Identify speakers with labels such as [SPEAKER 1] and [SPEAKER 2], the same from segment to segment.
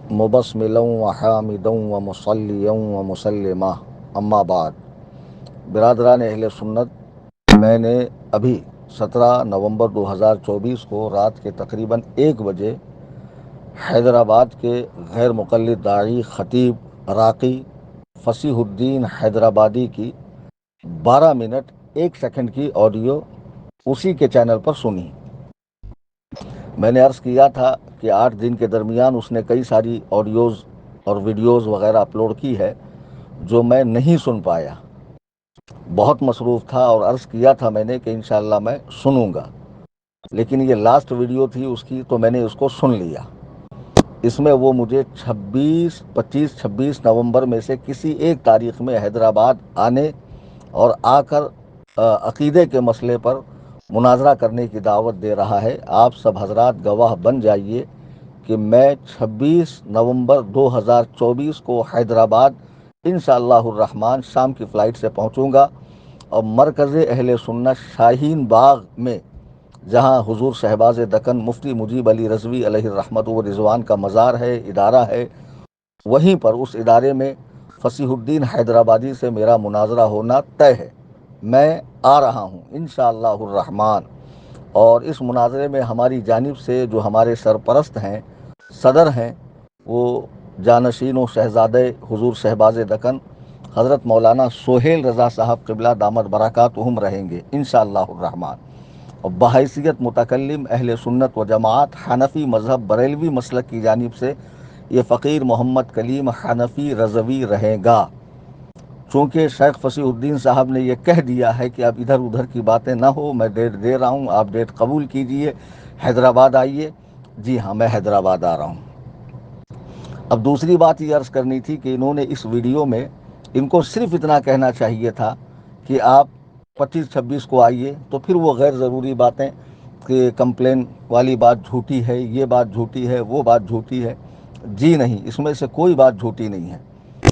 [SPEAKER 1] مبسملا وحامدا ومصلیا ومسلما اما بعد۔ برادران اہل سنت، میں نے ابھی 17 نومبر 2024 کو رات کے تقریباً 1 بجے حیدرآباد کے غیر مقلد داعی خطیب راقی فصیح الدین حیدرآبادی کی 12 منٹ 1 سیکنڈ کی آڈیو اسی کے چینل پر سنی۔ میں نے عرض کیا تھا کہ 8 دن کے درمیان اس نے کئی ساری آڈیوز اور ویڈیوز وغیرہ اپلوڈ کی ہے جو میں نہیں سن پایا، بہت مصروف تھا، اور عرض کیا تھا میں نے کہ انشاءاللہ میں سنوں گا، لیکن یہ لاسٹ ویڈیو تھی اس کی تو میں نے اس کو سن لیا۔ اس میں وہ مجھے 26 نومبر میں سے کسی ایک تاریخ میں حیدرآباد آنے اور آ کر عقیدے کے مسئلے پر مناظرہ کرنے کی دعوت دے رہا ہے۔ آپ سب حضرات گواہ بن جائیے کہ میں 26 نومبر 2024 کو حیدرآباد انشاءاللہ الرحمن شام کی فلائٹ سے پہنچوں گا، اور مرکز اہل سنت شاہین باغ میں، جہاں حضور شہباز دکن مفتی مجیب علی رضوی علیہ الرحمت و رضوان کا مزار ہے، ادارہ ہے، وہیں پر اس ادارے میں فصیح الدین حیدرآبادی سے میرا مناظرہ ہونا طے ہے۔ میں آ رہا ہوں انشاءاللہ الرحمن، اور اس مناظرے میں ہماری جانب سے جو ہمارے سرپرست ہیں، صدر ہیں، وہ جانشین و شہزادہ حضور شہباز دکن حضرت مولانا سہیل رضا صاحب قبلہ دامت برکاتہم رہیں گے انشاءاللہ الرحمن، اور بحیثیت متکلم اہل سنت و جماعت حنفی مذہب بریلوی مسلک کی جانب سے یہ فقیر محمد کلیم حنفی رضوی رہے گا۔ چونکہ شیخ فصیح الدین صاحب نے یہ کہہ دیا ہے کہ اب ادھر ادھر کی باتیں نہ ہو، میں ڈیٹ دے رہا ہوں، آپ ڈیٹ قبول کیجئے، حیدرآباد آئیے۔ جی ہاں، میں حیدرآباد آ رہا ہوں۔ اب دوسری بات یہ عرض کرنی تھی کہ انہوں نے اس ویڈیو میں ان کو صرف اتنا کہنا چاہیے تھا کہ آپ 25-26 کو آئیے، تو پھر وہ غیر ضروری باتیں کہ کمپلین والی بات جھوٹی ہے، یہ بات جھوٹی ہے، وہ بات جھوٹی ہے، جی نہیں، اس میں سے کوئی بات جھوٹی نہیں ہے۔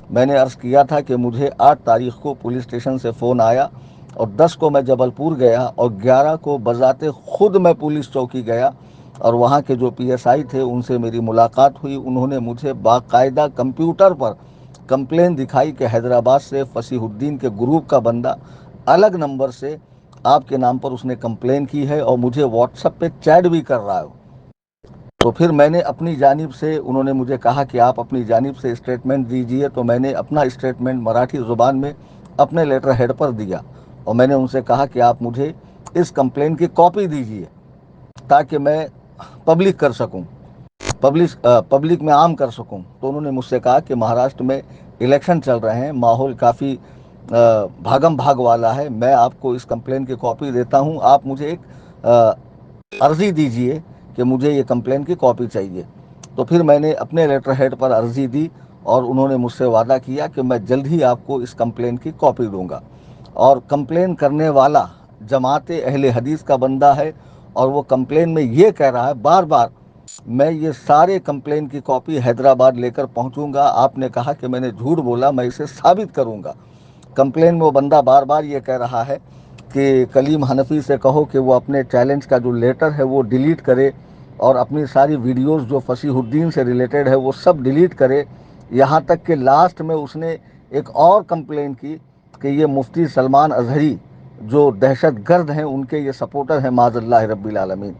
[SPEAKER 1] میں نے عرض کیا تھا کہ مجھے 8 تاریخ کو پولیس اسٹیشن سے فون آیا، اور 10 کو میں جبل پور گیا، اور 11 کو بذات خود میں پولیس چوکی گیا، اور وہاں کے جو پی ایس آئی تھے ان سے میری ملاقات ہوئی۔ انہوں نے مجھے باقاعدہ کمپیوٹر پر کمپلین دکھائی کہ حیدرآباد سے فصیح الدین کے گروپ کا بندہ الگ نمبر سے آپ کے نام پر اس نے کمپلین کی ہے، اور مجھے واٹس ایپ پہ چیٹ بھی کر رہا ہے۔ تو پھر میں نے اپنی جانب سے، انہوں نے مجھے کہا کہ آپ اپنی جانب سے اسٹیٹمنٹ دیجئے، تو میں نے اپنا اسٹیٹمنٹ مراٹھی زبان میں اپنے لیٹر ہیڈ پر دیا، اور میں نے ان سے کہا کہ آپ مجھے اس کمپلین کی کاپی دیجئے تاکہ میں پبلک کر سکوں، پبلک میں عام کر سکوں۔ تو انہوں نے مجھ سے کہا کہ مہاراشٹر میں الیکشن چل رہے ہیں، ماحول کافی بھاگم بھاگ والا ہے، میں آپ کو اس کمپلین کی کاپی دیتا ہوں، آپ مجھے ایک عرضی دیجئے کہ مجھے یہ کمپلین کی کاپی چاہیے۔ تو پھر میں نے اپنے لیٹر ہیڈ پر عرضی دی، اور انہوں نے مجھ سے وعدہ کیا کہ میں جلد ہی آپ کو اس کمپلین کی کاپی دوں گا۔ اور کمپلین کرنے والا جماعت اہل حدیث کا بندہ ہے، اور وہ کمپلین میں یہ کہہ رہا ہے بار بار، میں یہ سارے کمپلین کی کاپی حیدرآباد لے کر پہنچوں گا۔ آپ نے کہا کہ میں نے جھوٹ بولا، میں اسے ثابت کروں گا۔ کمپلین میں وہ بندہ بار بار یہ کہہ رہا ہے کہ کلیم حنفی سے کہو کہ وہ اپنے چیلنج کا جو لیٹر ہے وہ ڈیلیٹ کرے، اور اپنی ساری ویڈیوز جو فصیح الدین سے ریلیٹڈ ہے وہ سب ڈیلیٹ کرے۔ یہاں تک کہ لاسٹ میں اس نے ایک اور کمپلین کی کہ یہ مفتی سلمان اظہری جو دہشت گرد ہیں، ان کے یہ سپورٹر ہیں، معاذ اللہ رب العالمین۔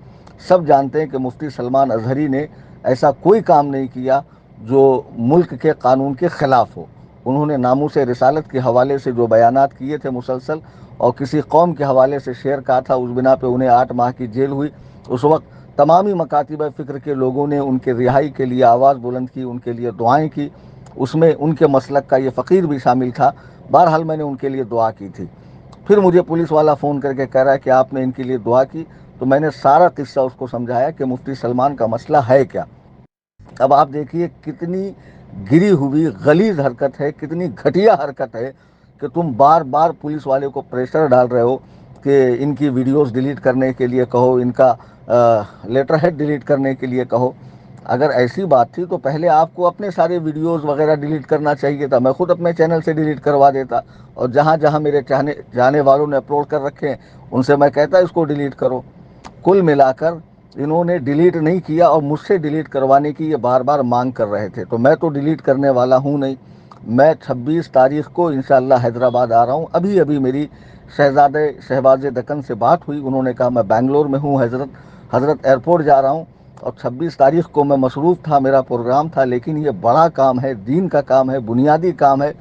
[SPEAKER 1] سب جانتے ہیں کہ مفتی سلمان اظہری نے ایسا کوئی کام نہیں کیا جو ملک کے قانون کے خلاف ہو۔ انہوں نے ناموس رسالت کے حوالے سے جو بیانات کیے تھے مسلسل، اور کسی قوم کے حوالے سے شعر کہا تھا، اس بنا پہ انہیں 8 ماہ کی جیل ہوئی۔ اس وقت تمامی مکاتب فکر کے لوگوں نے ان کے رہائی کے لیے آواز بلند کی، ان کے لیے دعائیں کی، اس میں ان کے مسلک کا یہ فقیر بھی شامل تھا۔ بہرحال میں نے ان کے لیے دعا کی تھی۔ پھر مجھے پولیس والا فون کر کے کہہ رہا ہے کہ آپ نے ان کے لیے دعا کی، تو میں نے سارا قصہ اس کو سمجھایا کہ مفتی سلمان کا مسئلہ ہے کیا۔ اب آپ دیکھیے کتنی گری ہوئی غلیظ حرکت ہے، کتنی گھٹیا حرکت ہے کہ تم بار بار پولیس والے کو پریشر ڈال رہے ہو کہ ان کی ویڈیوز ڈیلیٹ کرنے کے لیے کہو، ان کا لیٹر ہیڈ ڈیلیٹ کرنے کے لیے کہو۔ اگر ایسی بات تھی تو پہلے آپ کو اپنے سارے ویڈیوز وغیرہ ڈیلیٹ کرنا چاہیے تھا، میں خود اپنے چینل سے ڈیلیٹ کروا دیتا، اور جہاں جہاں میرے جانے والوں نے اپلوڈ کر رکھے ہیں ان سے میں کہتا اس کو ڈیلیٹ کرو۔ کل ملا کر انہوں نے ڈیلیٹ نہیں کیا اور مجھ سے ڈیلیٹ کروانے کی یہ بار بار مانگ کر رہے تھے، تو میں تو ڈیلیٹ کرنے والا ہوں نہیں۔ میں 26 تاریخ کو انشاءاللہ حیدرآباد آ رہا ہوں۔ ابھی ابھی میری شہباز دکن سے بات ہوئی، انہوں نے کہا میں بنگلور میں ہوں، حضرت ایئرپورٹ جا رہا ہوں، اور 26 تاریخ کو میں مصروف تھا، میرا پروگرام تھا، لیکن یہ بڑا کام ہے، دین کا کام ہے، بنیادی کام ہے۔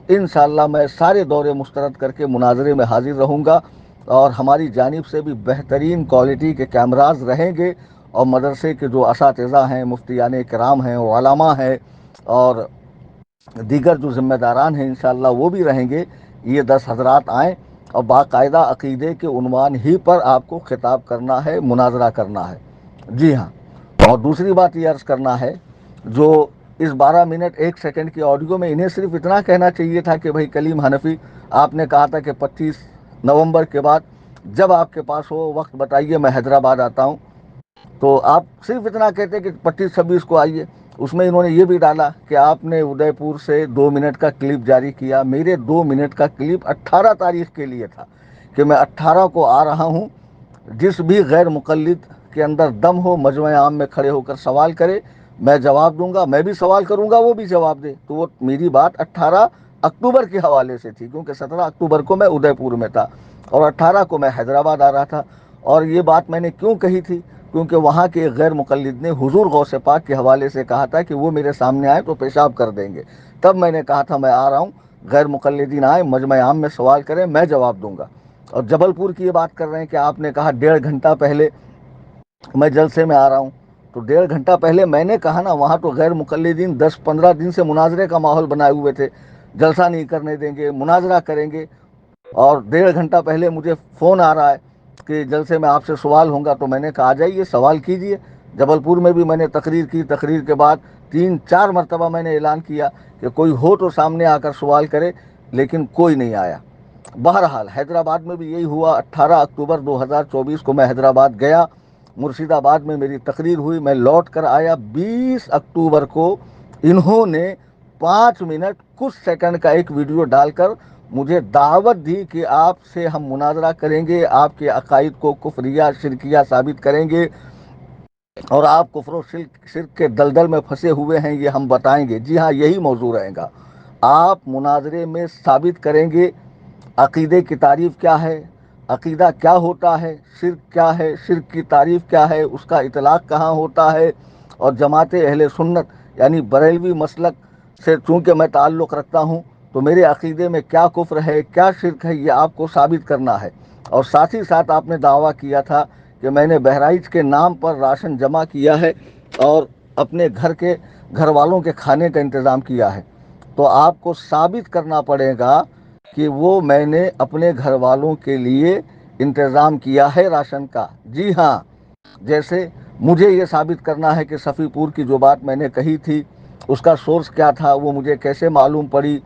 [SPEAKER 1] انشاءاللہ میں سارے دورے مسترد کر کے مناظرے میں حاضر رہوں گا، اور ہماری جانب سے بھی بہترین کوالٹی کے کیمراز رہیں گے، اور مدرسے کے جو اساتذہ ہیں، مفتیان کرام ہیں، علماء ہیں، اور دیگر جو ذمہ داران ہیں، انشاءاللہ وہ بھی رہیں گے۔ یہ 10 حضرات آئیں اور باقاعدہ عقیدے کے عنوان ہی پر آپ کو خطاب کرنا ہے، مناظرہ کرنا ہے۔ جی ہاں، اور دوسری بات یہ عرض کرنا ہے، جو اس 12 منٹ 1 سیکنڈ کی آڈیو میں انہیں صرف اتنا کہنا چاہیے تھا کہ بھائی کلیم حنفی، آپ نے کہا تھا کہ 25 نومبر کے بعد جب آپ کے پاس ہو وقت بتائیے، میں حیدرآباد آتا ہوں۔ تو آپ صرف اتنا کہتے کہ 25-26 کو آئیے۔ اس میں انہوں نے یہ بھی ڈالا کہ آپ نے ادے پور سے 2 منٹ کا کلپ جاری کیا۔ میرے 2 منٹ کا کلپ 18 تاریخ کے لیے تھا کہ میں 18 کو آ رہا ہوں، جس بھی غیر مقلد کے اندر دم ہو مجمع عام میں کھڑے ہو کر سوال کرے، میں جواب دوں گا، میں بھی سوال کروں گا، وہ بھی جواب دے۔ تو وہ میری بات 18 اکتوبر کے حوالے سے تھی، کیونکہ 17 اکتوبر کو میں ادے پور میں تھا اور 18 کو میں حیدرآباد آ رہا تھا۔ اور یہ بات میں نے کیوں کہی تھی؟ کیونکہ وہاں کے غیر مقلد نے حضور غوث پاک کے حوالے سے کہا تھا کہ وہ میرے سامنے آئے تو پیشاب کر دیں گے۔ تب میں نے کہا تھا میں آ رہا ہوں، غیر مقلدین آئے، مجمع عام میں سوال کریں، میں جواب دوں گا۔ اور جبل پور کی یہ بات کر رہے ہیں کہ آپ نے کہا 1.5 گھنٹہ پہلے میں جلسے میں آ رہا ہوں، تو 1.5 گھنٹہ پہلے میں نے کہا نا، وہاں تو غیر مقلدین 10-15 دن سے مناظرے کا ماحول بنائے ہوئے تھے، جلسہ نہیں کرنے دیں گے، مناظرہ کریں گے۔ اور 1.5 گھنٹہ پہلے مجھے فون آ رہا ہے کہ جلسے میں آپ سے سوال ہوں گا، تو میں نے کہا آ جائیے، سوال کیجئے۔ جبل پور میں بھی میں نے تقریر کی، تقریر کے بعد 3-4 مرتبہ میں نے اعلان کیا کہ کوئی ہو تو سامنے آ کر سوال کرے، لیکن کوئی نہیں آیا۔ بہرحال حیدرآباد میں بھی یہی ہوا۔ 18 اکتوبر 2024 کو میں حیدرآباد گیا، مرشد آباد میں میری تقریر ہوئی، میں لوٹ کر آیا۔ 20 اکتوبر کو انہوں نے 5 منٹ کچھ سیکنڈ کا ایک ویڈیو ڈال کر مجھے دعوت دی کہ آپ سے ہم مناظرہ کریں گے، آپ کے عقائد کو کفریہ شرکیہ ثابت کریں گے، اور آپ کفر و شرک کے دلدل میں پھنسے ہوئے ہیں یہ ہم بتائیں گے۔ جی ہاں، یہی موضوع رہے گا۔ آپ مناظرے میں ثابت کریں گے عقیدے کی تعریف کیا ہے، عقیدہ کیا ہوتا ہے، شرک کیا ہے، شرک کی تعریف کیا ہے، اس کا اطلاق کہاں ہوتا ہے، اور جماعت اہل سنت یعنی بریلوی مسلک سے چونکہ میں تعلق رکھتا ہوں، تو میرے عقیدے میں کیا کفر ہے، کیا شرک ہے، یہ آپ کو ثابت کرنا ہے۔ اور ساتھ ہی ساتھ آپ نے دعویٰ کیا تھا کہ میں نے بہرائچ کے نام پر راشن جمع کیا ہے اور اپنے گھر والوں کے کھانے کا انتظام کیا ہے۔ تو آپ کو ثابت کرنا پڑے گا کہ وہ میں نے اپنے گھر والوں کے لیے انتظام کیا ہے راشن کا۔ جی ہاں، جیسے مجھے یہ ثابت کرنا ہے کہ صفی پور کی جو بات میں نے کہی تھی اس کا سورس کیا تھا، وہ مجھے کیسے معلوم پڑی۔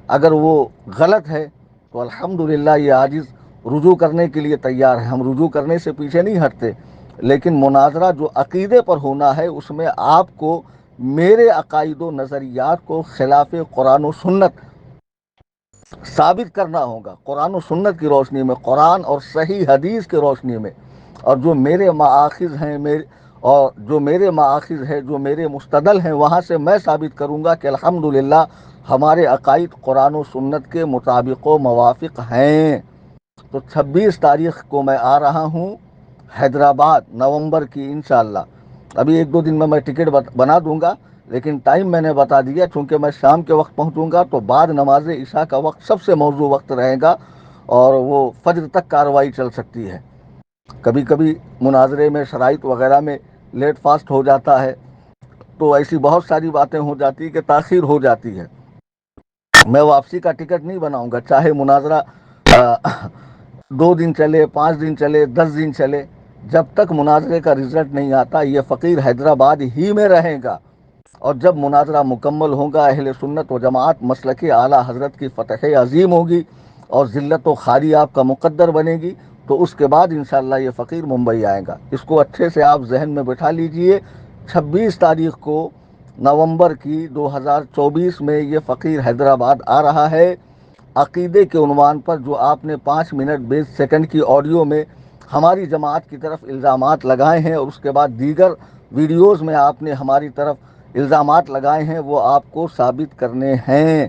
[SPEAKER 1] اگر وہ غلط ہے تو الحمدللہ یہ عاجز رجوع کرنے کے لیے تیار ہے، ہم رجوع کرنے سے پیچھے نہیں ہٹتے، لیکن مناظرہ جو عقیدے پر ہونا ہے اس میں آپ کو میرے عقائد و نظریات کو خلاف قرآن و سنت ثابت کرنا ہوگا، قرآن و سنت کی روشنی میں، قرآن اور صحیح حدیث کی روشنی میں۔ اور جو میرے مآخذ ہیں جو میرے مستدل ہیں، وہاں سے میں ثابت کروں گا کہ الحمدللہ ہمارے عقائد قرآن و سنت کے مطابق و موافق ہیں۔ تو 26 تاریخ کو میں آ رہا ہوں حیدرآباد، نومبر کی انشاءاللہ۔ ابھی 1-2 دن میں ٹکٹ بنا دوں گا، لیکن ٹائم میں نے بتا دیا، چونکہ میں شام کے وقت پہنچوں گا تو بعد نماز عشاء کا وقت سب سے موزوں وقت رہے گا، اور وہ فجر تک کارروائی چل سکتی ہے۔ کبھی کبھی مناظرے میں شرائط وغیرہ میں لیٹ فاسٹ ہو جاتا ہے، تو ایسی بہت ساری باتیں ہو جاتی کہ تاخیر ہو جاتی ہے۔ میں واپسی کا ٹکٹ نہیں بناؤں گا، چاہے مناظرہ 2 دن چلے، 5 دن چلے، 10 دن چلے، جب تک مناظرے کا رزلٹ نہیں آتا یہ فقیر حیدرآباد ہی میں رہے گا۔ اور جب مناظرہ مکمل ہوگا، اہل سنت و جماعت مسلک اعلیٰ حضرت کی فتح عظیم ہوگی اور ذلت و خواری آپ کا مقدر بنے گی، تو اس کے بعد انشاءاللہ یہ فقیر ممبئی آئے گا۔ اس کو اچھے سے آپ ذہن میں بٹھا لیجئے۔ 26 تاریخ کو نومبر کی 2024 میں یہ فقیر حیدرآباد آ رہا ہے، عقیدے کے عنوان پر جو آپ نے 5 منٹ 20 سیکنڈ کی آڈیو میں ہماری جماعت کی طرف الزامات لگائے ہیں اور اس کے بعد دیگر ویڈیوز میں آپ نے ہماری طرف الزامات لگائے ہیں، وہ آپ کو ثابت کرنے ہیں۔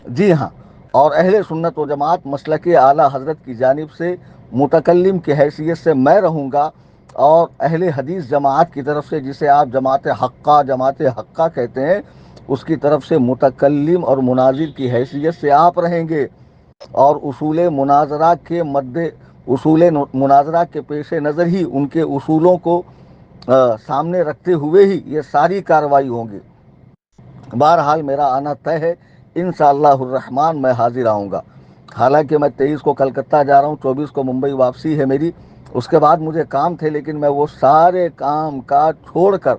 [SPEAKER 1] جی ہاں، اور اہل سنت و جماعت مسلک اعلیٰ حضرت کی جانب سے متکلم کی حیثیت سے میں رہوں گا، اور اہل حدیث جماعت کی طرف سے، جسے آپ جماعت حقہ کہتے ہیں، اس کی طرف سے متکلم اور مناظر کی حیثیت سے آپ رہیں گے، اور اصول مناظرہ کے پیش نظر ہی، ان کے اصولوں کو سامنے رکھتے ہوئے ہی یہ ساری کارروائی ہوں گی۔ بہرحال میرا آنا طے ہے، انشاءاللہ الرحمن میں حاضر آؤں گا۔ حالانکہ میں 23 کو کلکتہ جا رہا ہوں، 24 کو ممبئی واپسی ہے میری، اس کے بعد مجھے کام تھے، لیکن میں وہ سارے کام کاج چھوڑ کر،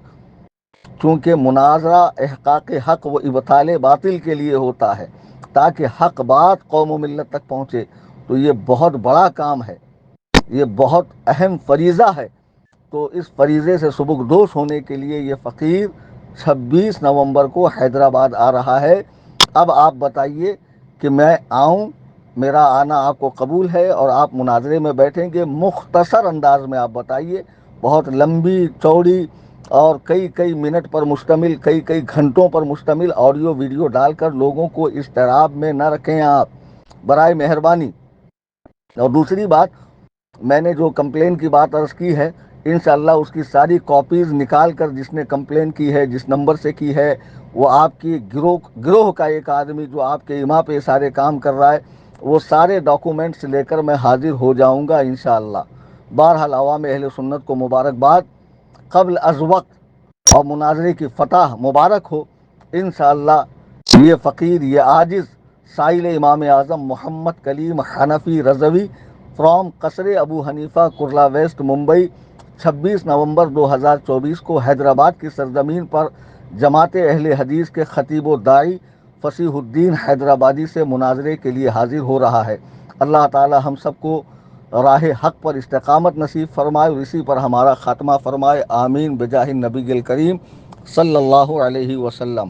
[SPEAKER 1] چونکہ مناظرہ احقاق حق و ابطال باطل کے لیے ہوتا ہے، تاکہ حق بات قوم و ملت تک پہنچے، تو یہ بہت بڑا کام ہے، یہ بہت اہم فریضہ ہے۔ تو اس فریضے سے سبکدوش ہونے کے لیے یہ فقیر 26 نومبر کو حیدرآباد آ رہا ہے۔ اب آپ بتائیے کہ میں آؤں، میرا آنا آپ کو قبول ہے، اور آپ مناظرے میں بیٹھیں گے، مختصر انداز میں آپ بتائیے، بہت لمبی چوڑی اور کئی منٹ پر مشتمل، کئی گھنٹوں پر مشتمل آڈیو ویڈیو ڈال کر لوگوں کو اضطراب میں نہ رکھیں آپ، برائے مہربانی۔ اور دوسری بات، میں نے جو کمپلین کی بات عرض کی ہے، انشاءاللہ اس کی ساری کاپیز نکال کر، جس نے کمپلین کی ہے، جس نمبر سے کی ہے، وہ آپ کی گروہ کا ایک آدمی جو آپ کے ایما پہ سارے کام کر رہا ہے، وہ سارے ڈاکومنٹس لے کر میں حاضر ہو جاؤں گا انشاءاللہ۔ بہرحال عوام اہل سنت کو مبارکباد، قبل از وقت، اور مناظرے کی فتح مبارک ہو انشاءاللہ۔ یہ فقیر، یہ عاجز سائل امام اعظم محمد کلیم حنفی رضوی فرام قصر ابو حنیفہ کرلا ویسٹ ممبئی، 26 نومبر 2024 کو حیدرآباد کی سرزمین پر جماعت اہل حدیث کے خطیب و داعی فصیح الدین حیدرآبادی سے مناظرے کے لیے حاضر ہو رہا ہے۔ اللہ تعالی ہم سب کو راہ حق پر استقامت نصیب فرمائے، اور اسی پر ہمارا خاتمہ فرمائے، آمین بجاہ النبی الکریم صلی اللہ علیہ وسلم۔